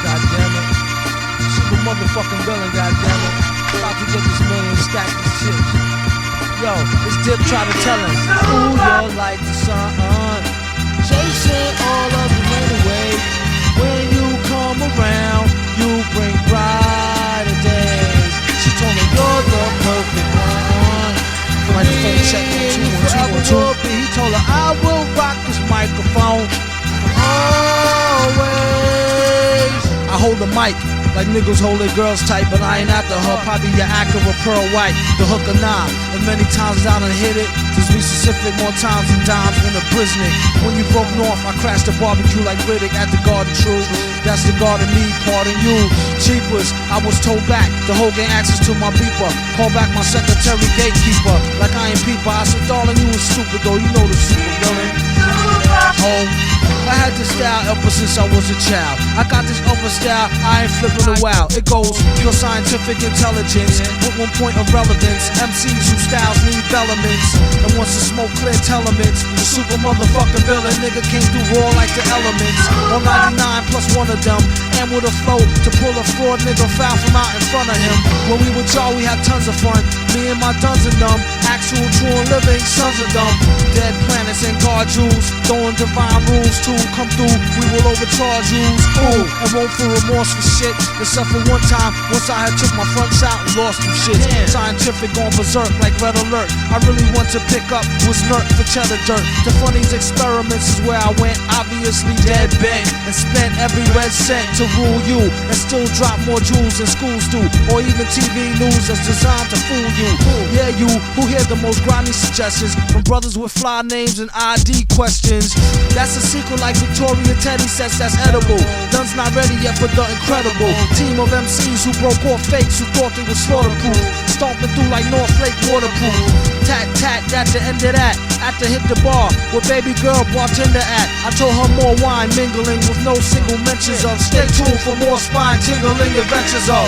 Goddammit. Super motherfucking villain, goddammit. About to get this million stacked of shit. Yo, this dip try to tell him, ooh, you're like the sun, chasing all of the rain away. When you come around, you bring brighter days. She told me you're the perfect one. Microphone check, 1 2 1 2 1 2. He told her I will rock this microphone always. I hold the mic like niggas hold their girls tight, but I ain't after her. Probably your Acura Pearl White, the hook or knob. And many times I done hit it. To be specific, more times than dimes in a Brisnick. When you broke north, I crashed the barbecue like Riddick at the Garden True. That's the garden me, pardon you. Cheapers, I was told back. The whole gang access to my beeper. Call back my secretary gatekeeper. Like I ain't peeper. I said, darling, you was stupid though. You know the super villain. Home. I had this style ever since I was a child. I got this other style, I ain't flipping a wow. It goes pure scientific intelligence with 1 point of relevance. MCs whose styles need elements, and once the smoke clear telements, the super motherfucking villain nigga came through raw like the elements. On 99 plus one of them, and with a flow to pull a fraud nigga foul from out in front of him. When we with y'all, we had tons of fun. Me and my duns and them, actual true and living sons of them. Dead planets and guard jewels, throwing divine rules to come through, we will overcharge you. Ooh, and won't feel remorse for shit. Except for one time, once I had took my fronts out and lost some shit. Scientific on berserk like red alert. I really want to pick up was nerd for cheddar dirt. The funnies experiments is where I went, obviously dead bent, and spent every red cent to rule you, and still drop more jewels than schools do, or even TV news that's designed to fool you. Yeah, you who hear the most grimy suggestions from brothers with fly names and ID questions. That's a sequel like Victoria Teddy says that's edible. Duns not ready yet for the incredible team of MCs who broke off fakes who thought they was slaughterproof, stomping through like North Lake waterproof. Tat tat at the end of that, after hit the bar where baby girl bartender at. I told her more wine mingling with no single mentions of. Stay tuned for more spine tingling adventures of.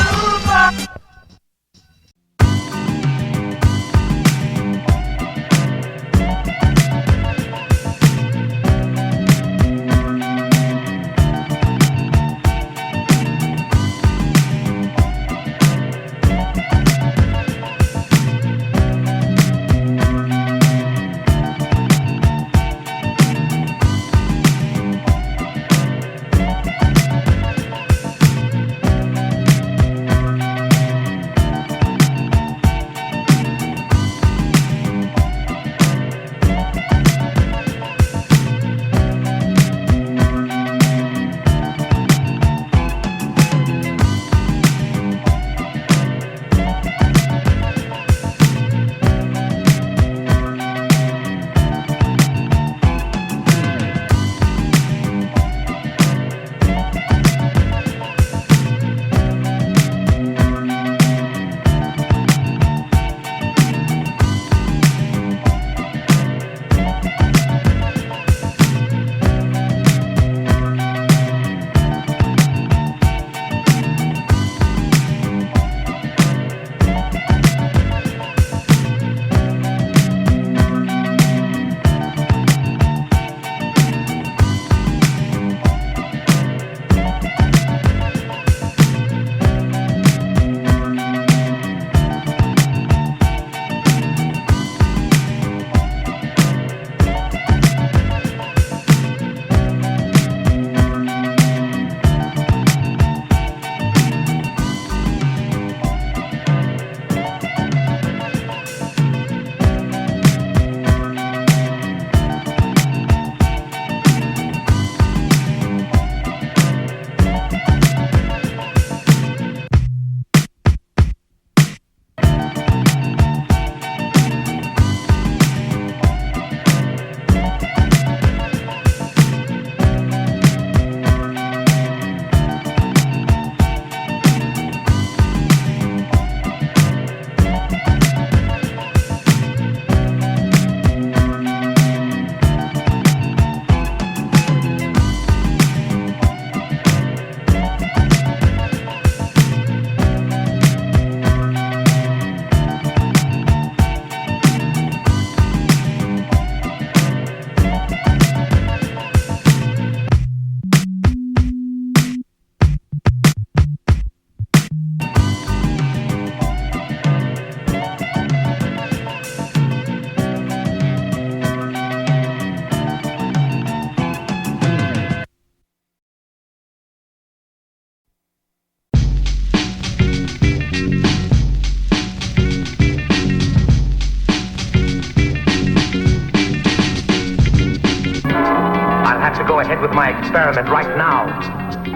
have to go ahead with my experiment right now.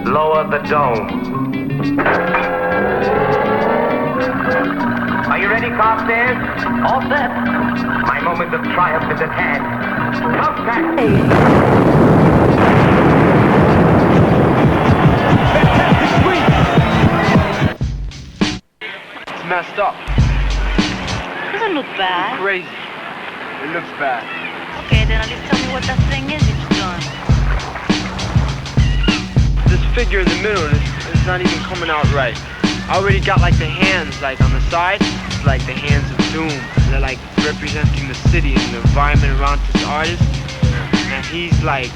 Lower the dome. Are you ready, Carstairs? All set. My moment of triumph is at hand. Contact! It's messed up. Doesn't look bad. It's crazy. It looks bad. Okay, then at least tell me what that thing is you've done. This figure in the middle is not even coming out right. I already got like the hands like on the side, it's like the hands of doom. They're like representing the city and the environment around this artist. And he's like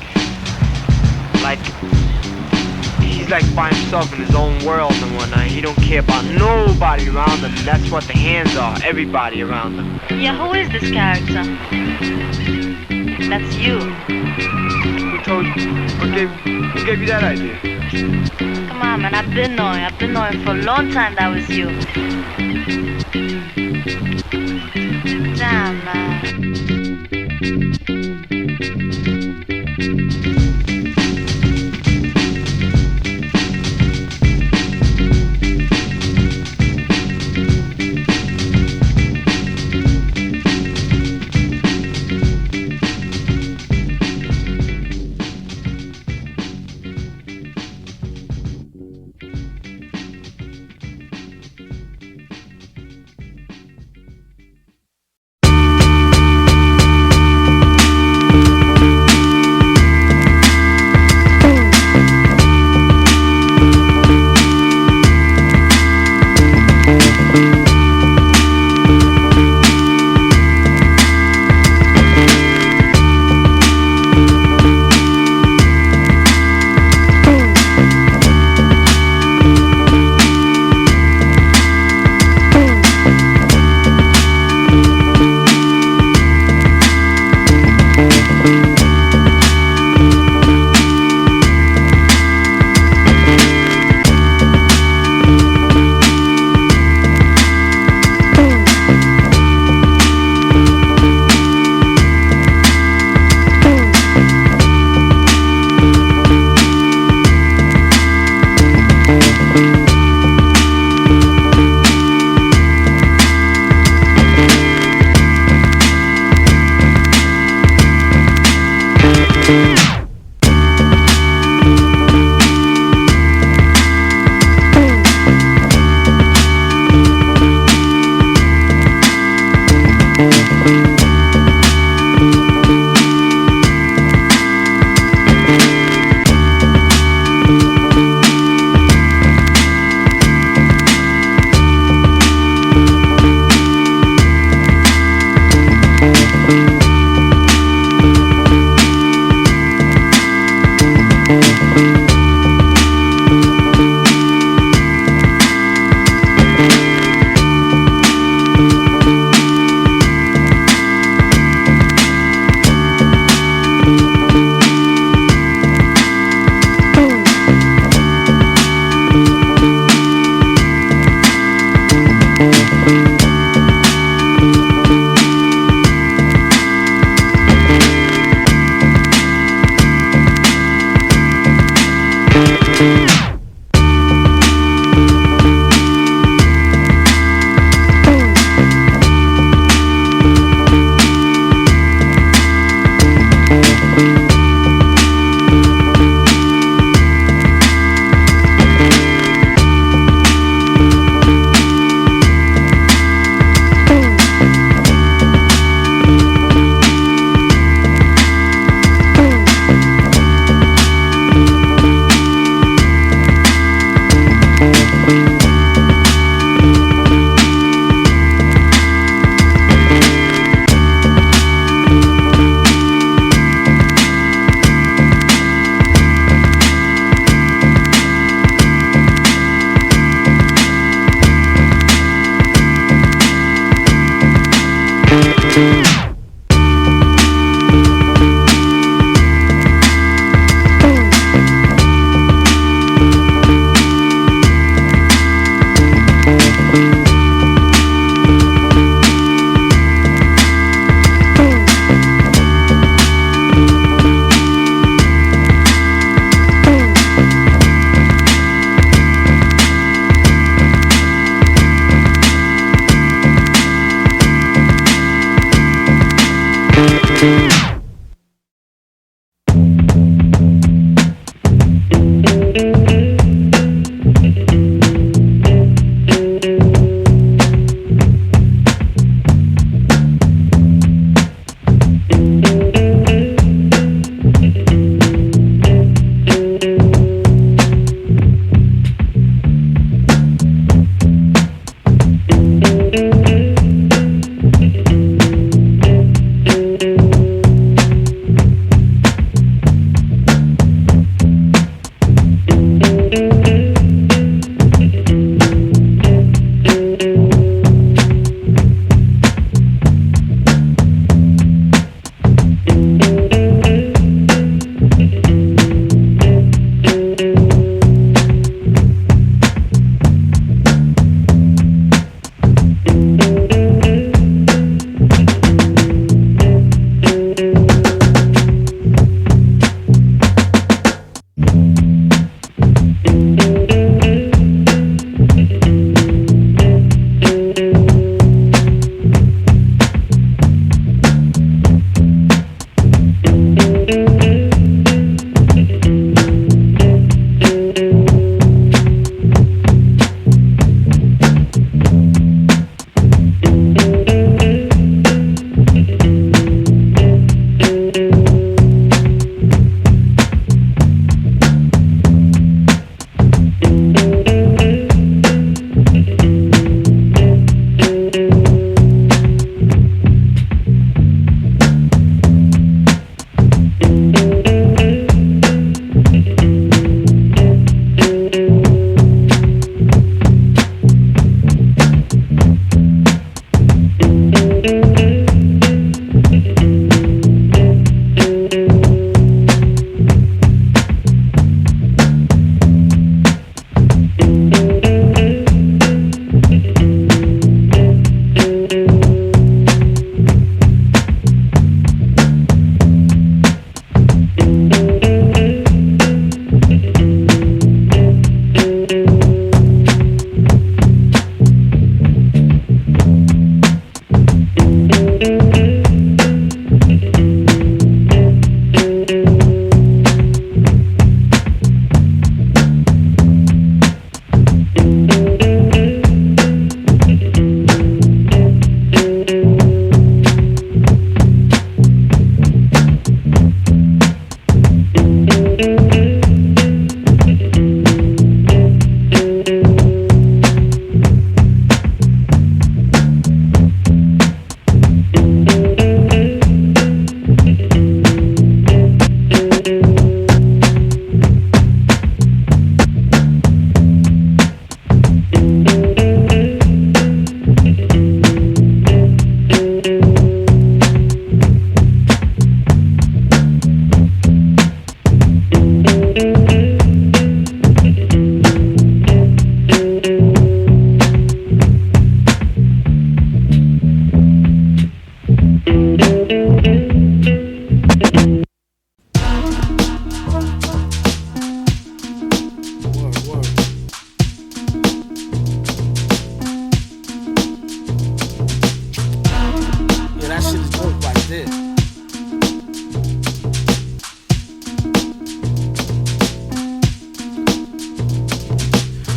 by himself in his own world and whatnot. He don't care about nobody around him. And that's what the hands are, everybody around him. Yeah, who is this character? That's you. Who told you? Who gave you that idea? Come on, man, I've been knowing for a long time that was you. Damn, man.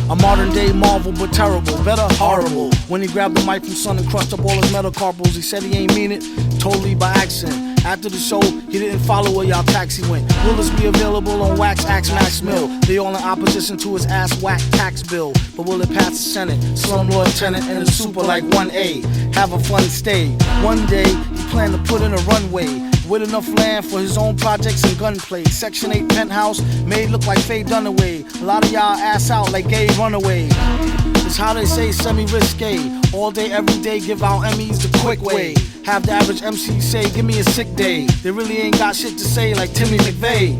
A modern day marvel, but terrible, better horrible. When he grabbed the mic from Son and crushed up all his metacarpals, he said he ain't mean it, totally by accident. After the show, he didn't follow where y'all taxi went. Will this be available on Wax, Axe, Max Mill? They all in opposition to his ass whack tax bill. But will it pass the Senate? Slumlord tenant and a super like 1A. Have a fun stay. One day, he planned to put in a runway with enough land for his own projects and gunplay. Section 8 penthouse made look like Faye Dunaway. A lot of y'all ass out like gay runaway. It's how they say semi-risque. All day, every day, give out Emmys the quick way. Have the average MC say, give me a sick day. They really ain't got shit to say like Timmy McVeigh.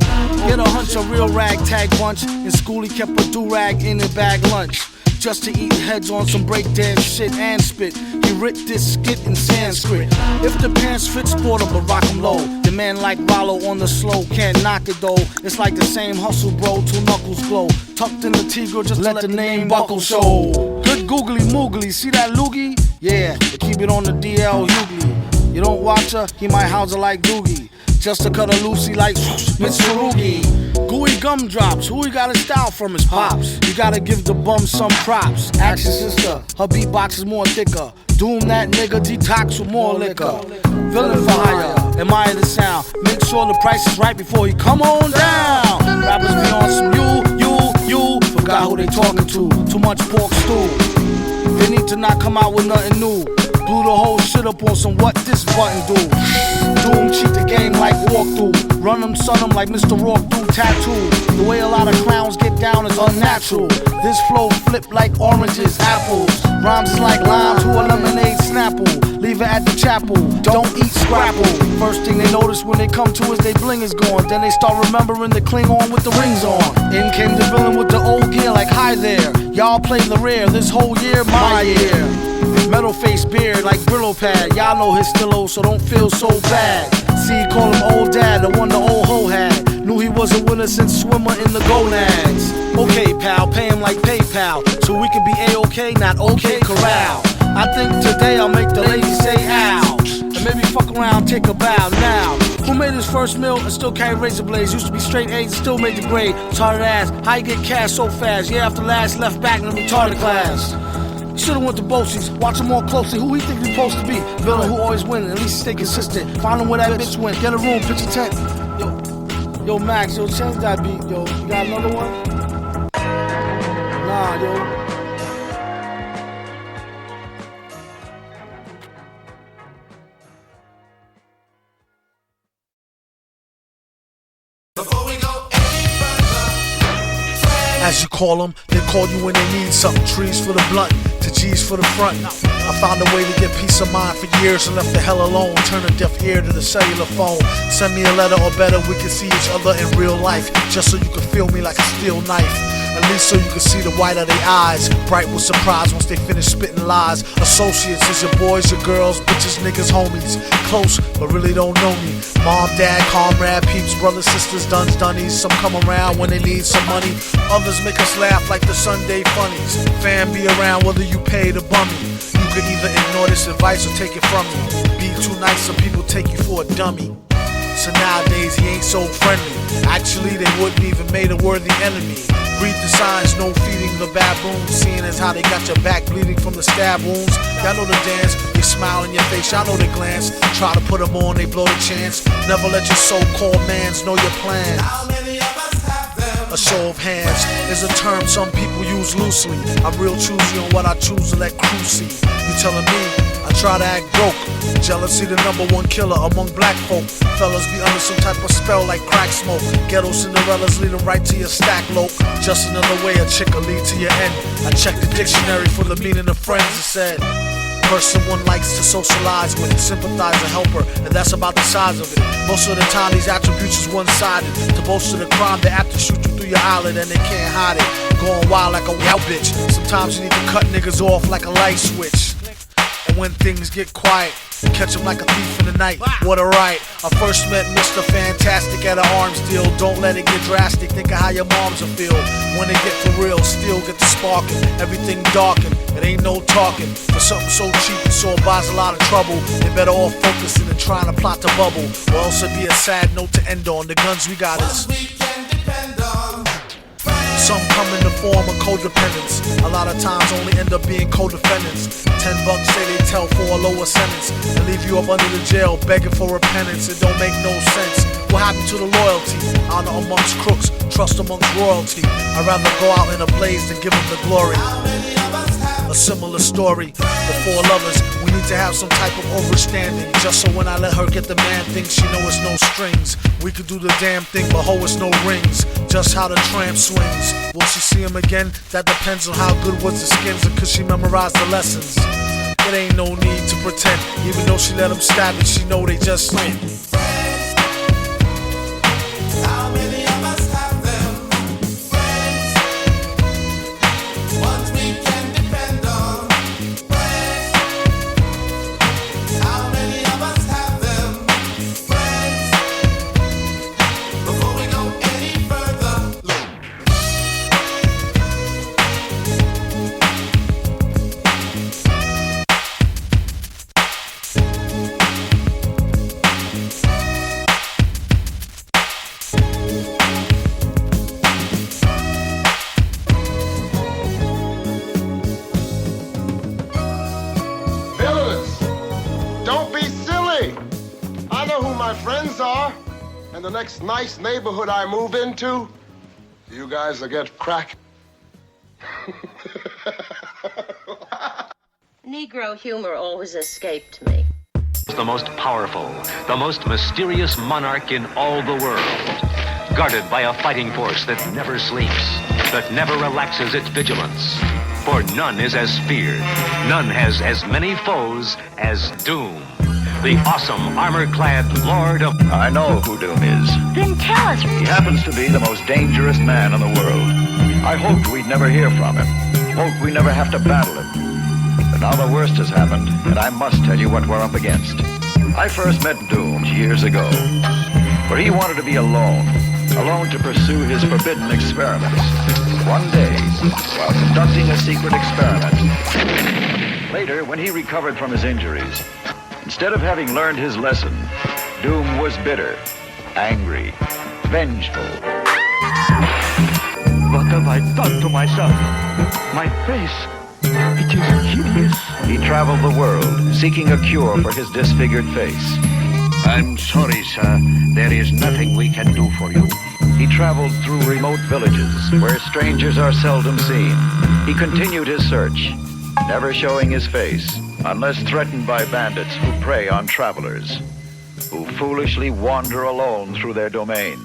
Get a hunch, a real ragtag bunch. In school he kept a do-rag in a bag lunch, just to eat heads on some breakdance shit and spit. He writ this skit in Sanskrit. If the pants fit, sport 'em, but rock 'em low. The man like Rollo on the slow, can't knock it though. It's like the same hustle, bro, till knuckles glow. Tucked in the Tigre, just let the name buckle show. Good googly moogly, see that loogie? Yeah, but keep it on the DL Hughley. You don't watch her, he might house her like Doogie. Just to cut a Lucy like Mitsurugi. Gooey gumdrops, who he got his style from his pops. You gotta give the bum some props. Ask your sister, her beatbox is more thicker. Doom that nigga, detox with more liquor. Villain for hire, admire the sound. Make sure the price is right before he come on down. Rappers be on some you. Forgot who they talking to, too much pork stew. They need to not come out with nothing new. Blew the whole shit up on some what this button do. Doom cheat the game like walkthrough. Run them, son them like Mr. Rourke do tattoo. The way a lot of clowns get down is unnatural. This flow flip like oranges, apples. Rhymes is like lime to a lemonade snapple. Leave it at the chapel, don't eat scrapple. First thing they notice when they come to us, they bling is gone. Then they start remembering the Klingon with the rings on. In came the villain with the old gear like hi there. Y'all play the rare, this whole year, my year. Metal face beard like Brillo pad. Y'all know his stillo, so don't feel so bad. See, call him old dad, the one the old hoe had. Knew he was a winner since swimmer in the gonads. Okay, pal, pay him like PayPal, so we can be A-OK, not OK corral. I think today I'll make the ladies say ow, and maybe fuck around, take a bow now. Who made his first meal and still carry razor blades? Used to be straight A's and still made the grade. Retarded ass, how you get cash so fast? Yeah, after last left back in the retarded class. Should've went to Bosie's, watch him more closely. Who he think he's supposed to be? Villain who always win, at least stay consistent. Find him where that bitch went, get a room, pitch a tent. Yo Max, yo change that beat, yo. You got another one? Nah, yo. As you call them, they call you when they need something. Trees for the blunt, to G's for the front. I found a way to get peace of mind for years and left the hell alone. Turn a deaf ear to the cellular phone. Send me a letter or better, we can see each other in real life. Just so you can feel me like a steel knife. At least so you can see the white of their eyes. Bright with surprise once they finish spitting lies. Associates is your boys, your girls, bitches, niggas, homies. Close, but really don't know me. Mom, dad, comrade, peeps, brothers, sisters, duns, dunnies. Some come around when they need some money. Others make us laugh like the Sunday funnies. Fan be around whether you pay the bummy. You can either ignore this advice or take it from me. Be too nice, some people take you for a dummy. So nowadays he ain't so friendly. Actually they wouldn't even made a worthy enemy. Read the signs, no feeding the baboons. Seeing as how they got your back bleeding from the stab wounds. Y'all know the dance, they smile in your face, y'all know the glance. Try to put them on, they blow the chance. Never let your so-called mans know your plan. How many of us have them? A show of hands is a term some people use loosely. I'm real choosy on what I choose to let crew see. You telling me I try to act broke? Jealousy the #1 killer among black folk. Fellas be under some type of spell like crack smoke. Ghetto Cinderellas lead them right to your stack loc. Just another way a chick will lead to your end. I checked the dictionary for the meaning of friends. It said person one likes to socialize with, sympathize and help her, and that's about the size of it. Most of the time these attributes is one-sided. To boast of the crime, they apt to shoot you through your eyelid and they can't hide it. Going wild like a wild bitch. Sometimes you need to cut niggas off like a light switch. And when things get quiet, catch him like a thief in the night. What a right. I first met Mr. Fantastic at an arms deal. Don't let it get drastic. Think of how your moms will feel when they get for real. Still get the sparking. Everything darkened. It ain't no talking. For something so cheap and so buys a lot of trouble. They better off focusing and trying to plot the bubble. Or else it'd be a sad note to end on. The guns we got is Some come in the form of codependence. A lot of times only end up being co-defendants. $10 say they tell for a lower sentence and leave you up under the jail begging for repentance. It don't make no sense. What happened to the loyalty? Honor amongst crooks, trust amongst royalty. I'd rather go out in a blaze than give them the glory. A similar story, the four lovers. We need to have some type of overstanding, just so when I let her get the man thing, she know it's no strings. We could do the damn thing, but ho, it's no rings. Just how the tramp swings. Will she see him again? That depends on how good was the skins, or could she memorize the lessons? It ain't no need to pretend. Even though she let him stab it, she know they just win. How many of us have them? Friends, ones we can depend on. Friends, how many of us have them? Friends, before we go any further, Villainous, don't be silly. I know who my friends are, and the next nice neighborhood I move into, you guys will get crack. Negro humor always escaped me. The most powerful, the most mysterious monarch in all the world. Guarded by a fighting force that never sleeps, that never relaxes its vigilance. For none is as feared, none has as many foes as Doom. The awesome, armor-clad Lord of... I know who Doom is. Then tell us. He happens to be the most dangerous man in the world. I hoped we'd never hear from him. Hoped we never have to battle him. But now the worst has happened, and I must tell you what we're up against. I first met Doom years ago, where he wanted to be alone to pursue his forbidden experiments. One day, while conducting a secret experiment, later, when he recovered from his injuries, instead of having learned his lesson, Doom was bitter, angry, vengeful. What have I done to myself? My face, it is hideous. He traveled the world, seeking a cure for his disfigured face. I'm sorry, sir. There is nothing we can do for you. He traveled through remote villages where strangers are seldom seen. He continued his search, never showing his face, unless threatened by bandits who prey on travelers, who foolishly wander alone through their domain.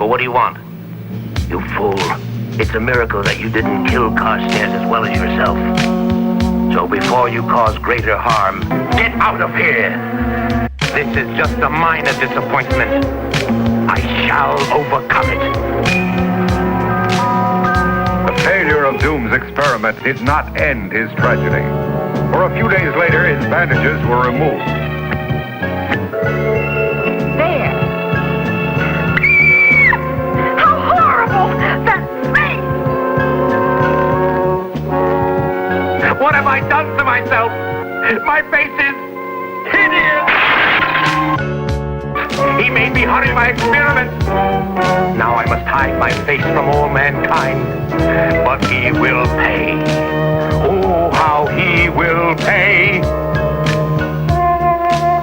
Well, what do you want? You fool. It's a miracle that you didn't kill Carstairs as well as yourself. So before you cause greater harm, get out of here! This is just a minor disappointment. I shall overcome it. The failure of Doom's experiment did not end his tragedy. For a few days later, his bandages were removed. There. How horrible! That's me! What have I done to myself? My face is hideous! He made me hurry my experiment. Now I must hide my face from all mankind. But he will pay. Oh, how he will pay.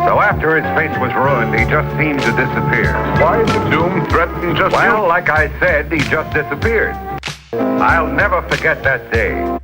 So after his face was ruined, he just seemed to disappear. Why did Doom threaten just Well, like I said, he just disappeared. I'll never forget that day.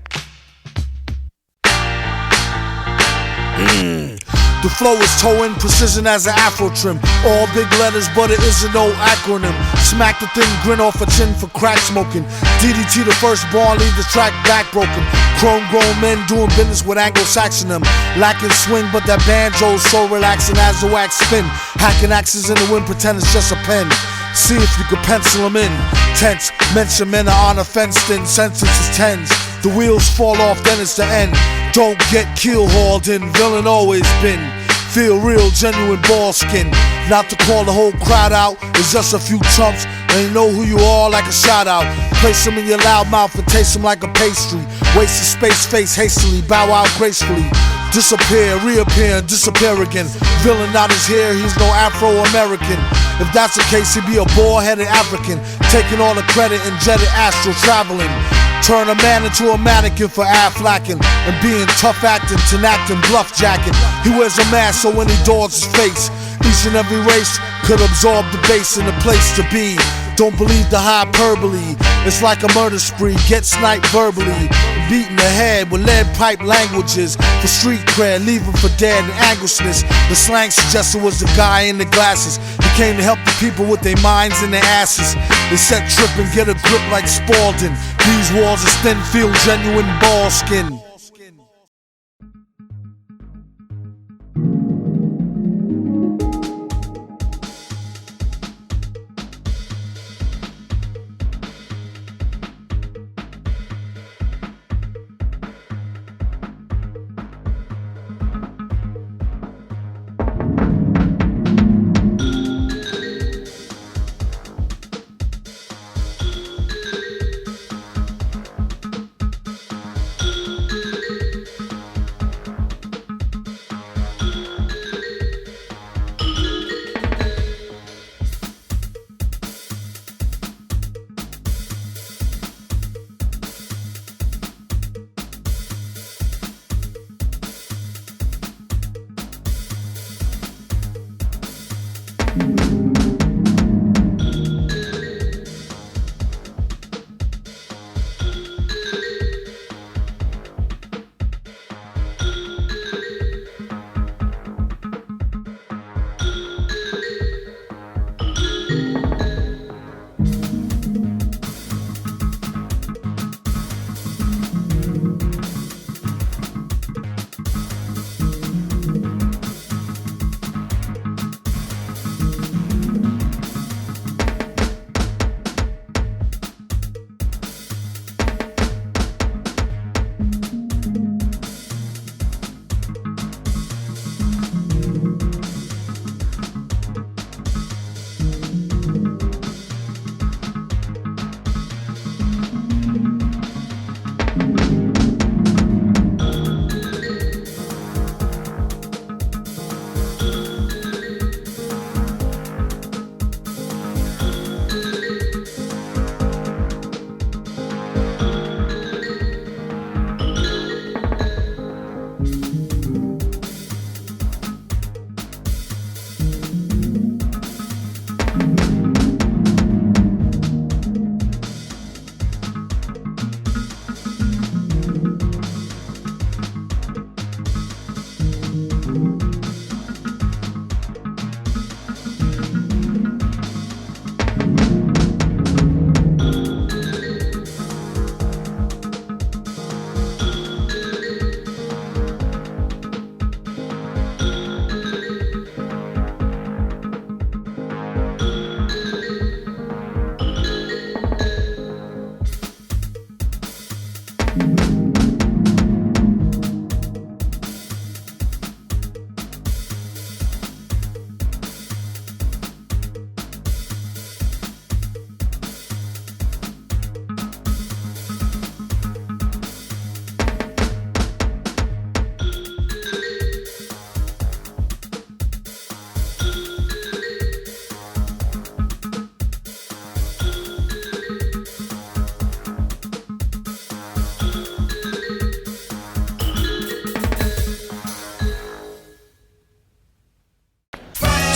The flow is towing, precision as an afro trim. All big letters, but it isn't no acronym. Smack the thin grin off a chin for crack smoking. DDT the first bar, leave the track back broken. Chrome grown men doing business with Anglo-Saxon them. Lacking swing, but that banjo's so relaxing as the wax spin. Hacking axes in the wind, pretend it's just a pen. See if you can pencil them in. Tense, mention men are on a fenced in. Sentences tens. The wheels fall off, then it's the end. Don't get keel hauled in, villain always been. Feel real, genuine ball skin. Not to call the whole crowd out, it's just a few chumps. And you know who you are like a shout out. Place them in your loud mouth and taste them like a pastry. Waste of space, face hastily, bow out gracefully. Disappear, reappear, and disappear again. Villain not his hair, he's no Afro-American. If that's the case, he'd be a bald-headed African, taking all the credit and jetted astral traveling. Turn a man into a mannequin for Afflacking and being tough acting, tenactin, bluff jacking. He wears a mask so when he daws his face, each and every race could absorb the base and the place to be. Don't believe the hyperbole, it's like a murder spree. Get sniped verbally, beaten the head with lead pipe languages. For street cred, leave him for dead and anguishness. The slang suggested was the guy in the glasses. He came to help the people with their minds and their asses. They set trip and get a grip like Spalding. These walls are thin, feel genuine ball skin.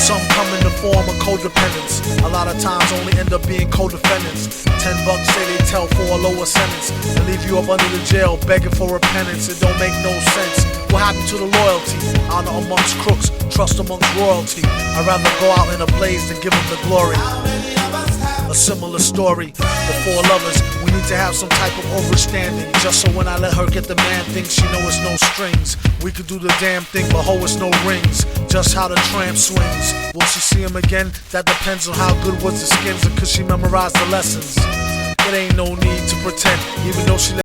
Some come in the form of codependence. A lot of times only end up being co-defendants. $10 say they tell for a lower sentence and leave you up under the jail begging for repentance. It don't make no sense. What happened to the loyalty? Honor amongst crooks, trust amongst royalty. I'd rather go out in a blaze than give them the glory. A similar story. Before lovers, we need to have some type of overstanding. Just so when I let her get the man thing, she know it's no strings. We could do the damn thing, but ho, it's no rings. Just how the tramp swings. Will she see him again? That depends on how good was the skins and could she memorize the lessons. It ain't no need to pretend, even though she